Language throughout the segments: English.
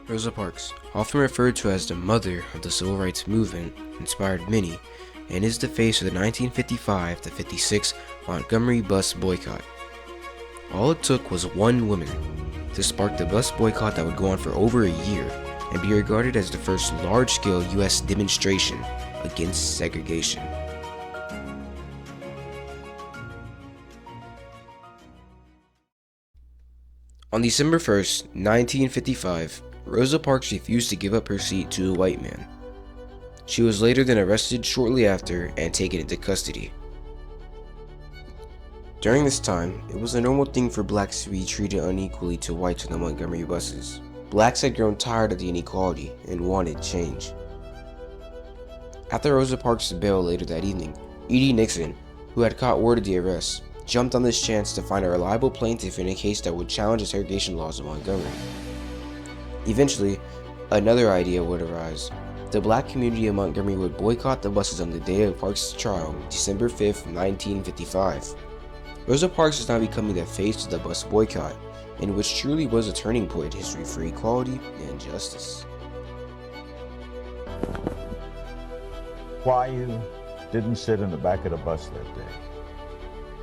Rosa Parks, often referred to as the mother of the civil rights movement, inspired many and is the face of the 1955-56 Montgomery bus boycott. All it took was one woman to spark the bus boycott that would go on for over a year and be regarded as the first large-scale U.S. demonstration against segregation. On December 1st, 1955, Rosa Parks refused to give up her seat to a white man. She was later then arrested shortly after and taken into custody. During this time, it was a normal thing for blacks to be treated unequally to whites on the Montgomery buses. Blacks had grown tired of the inequality and wanted change. After Rosa Parks' bail later that evening, E.D. Nixon, who had caught word of the arrest, jumped on this chance to find a reliable plaintiff in a case that would challenge the segregation laws of Montgomery. Eventually, another idea would arise. The black community of Montgomery would boycott the buses on the day of Parks' trial, December 5th, 1955. Rosa Parks is now becoming the face of the bus boycott, and which truly was a turning point in history for equality and justice. Why you didn't sit in the back of the bus that day?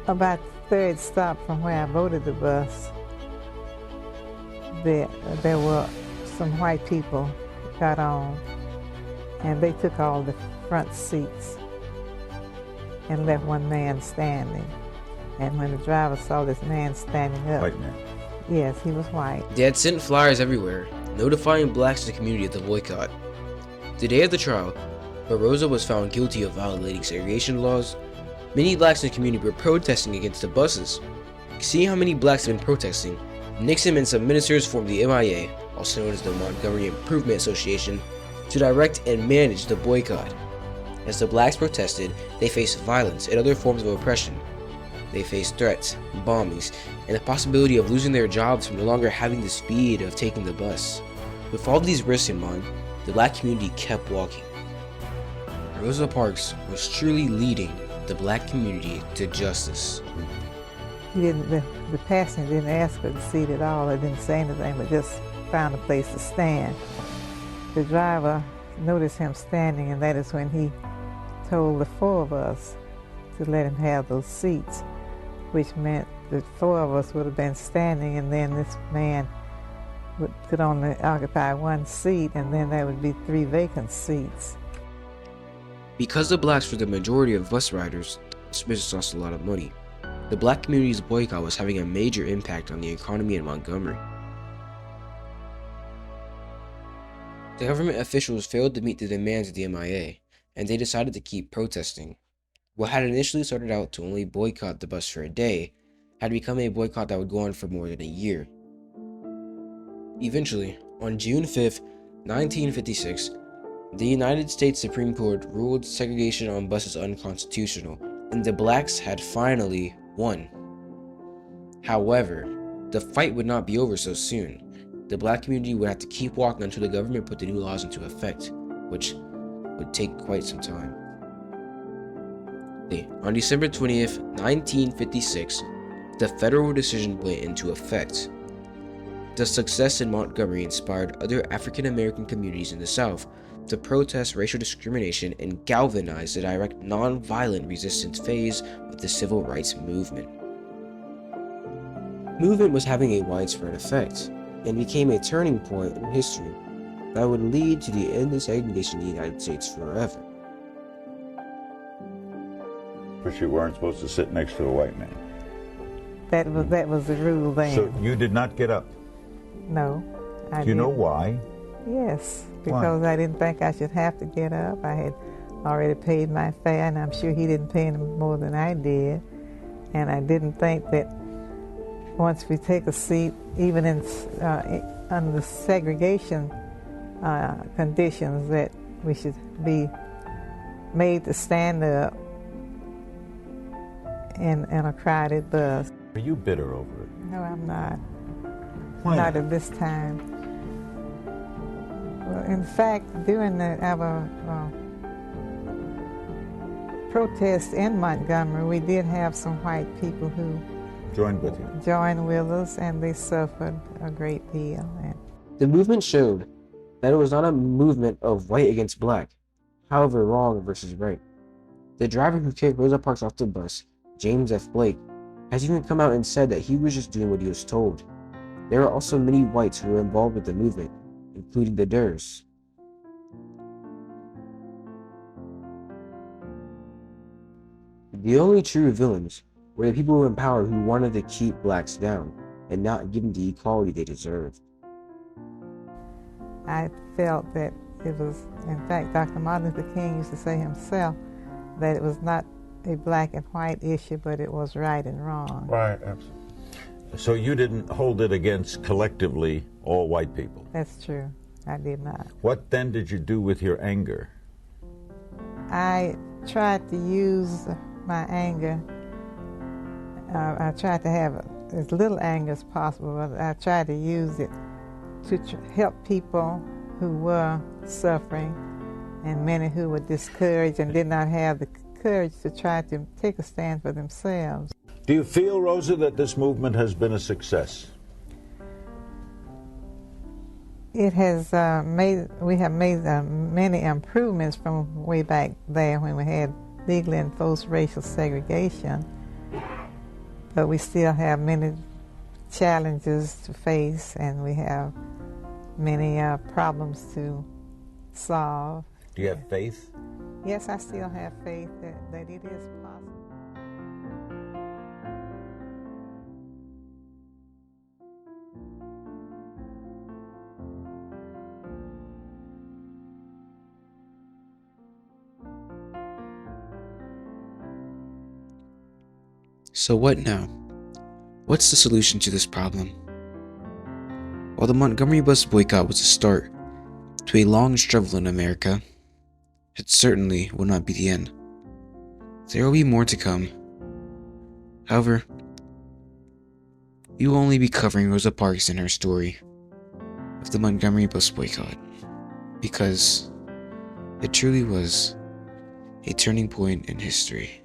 About the third stop from where I voted the bus, there were some white people got on, and they took all the front seats and left one man standing. And when the driver saw this man standing up... White man? Yes, he was white. They had sent flyers everywhere, notifying blacks in the community of the boycott. The day of the trial, where Rosa was found guilty of violating segregation laws, many blacks in the community were protesting against the buses. Seeing how many blacks had been protesting, Nixon and some ministers formed the MIA, also known as the Montgomery Improvement Association, to direct and manage the boycott. As the blacks protested, they faced violence and other forms of oppression. They faced threats, bombings, and the possibility of losing their jobs from no longer having the speed of taking the bus. With all these risks in mind, the black community kept walking. Rosa Parks was truly leading the black community to justice. The passenger didn't ask for the seat at all. They didn't say anything, but just found a place to stand. The driver noticed him standing, and that is when he told the four of us to let him have those seats, which meant the four of us would have been standing, and then this man could only occupy one seat, and then there would be 3 vacant seats. Because the blacks were the majority of bus riders, this business lost a lot of money. The black community's boycott was having a major impact on the economy in Montgomery. The government officials failed to meet the demands of the MIA, and they decided to keep protesting. What had initially started out to only boycott the bus for a day had become a boycott that would go on for more than a year. Eventually, on June 5th, 1956, the United States Supreme Court ruled segregation on buses unconstitutional, and the blacks had finally won. However, the fight would not be over so soon. The black community would have to keep walking until the government put the new laws into effect, which would take quite some time. On December 20th, 1956, the federal decision went into effect. The success in Montgomery inspired other African American communities in the South to protest racial discrimination and galvanize the direct non-violent resistance phase of the civil rights movement. The movement was having a widespread effect and became a turning point in history that would lead to the end of segregation in the United States forever. But you weren't supposed to sit next to a white man. That was the rule then. So you did not get up? No, I didn't. Do you know why? Yes, because I didn't think I should have to get up. I had already paid my fare, and I'm sure he didn't pay any more than I did. And I didn't think that once we take a seat, even in under the segregation conditions, that we should be made to stand up in a crowded bus. Are you bitter over it? No, I'm not. Why not at this time. Well, in fact, during our protest in Montgomery, we did have some white people who joined with you? Joined with us, and they suffered a great deal. The movement showed that it was not a movement of white against black, however wrong versus right. The driver who kicked Rosa Parks off the bus, James F. Blake, has even come out and said that he was just doing what he was told. There are also many whites who were involved with the movement, including the Durs. The only true villains were the people in power who wanted to keep blacks down and not give them the equality they deserved. I felt that it was, in fact, Dr. Martin Luther King used to say himself that it was not a black and white issue, but it was right and wrong. Right, absolutely. So you didn't hold it against collectively all white people? That's true. I did not. What then did you do with your anger? I tried to use my anger. I tried to have as little anger as possible, but I tried to use it to help people who were suffering and many who were discouraged and did not have the courage to try to take a stand for themselves. Do you feel, Rosa, that this movement has been a success? It has we have made many improvements from way back there when we had legally enforced racial segregation, but we still have many challenges to face, and we have many problems to solve. Do you have faith? Yes, I still have faith that it is possible. So what now? What's the solution to this problem? While the Montgomery bus boycott was a start to a long struggle in America, it certainly will not be the end. There will be more to come. However, we will only be covering Rosa Parks and her story of the Montgomery bus boycott, because it truly was a turning point in history.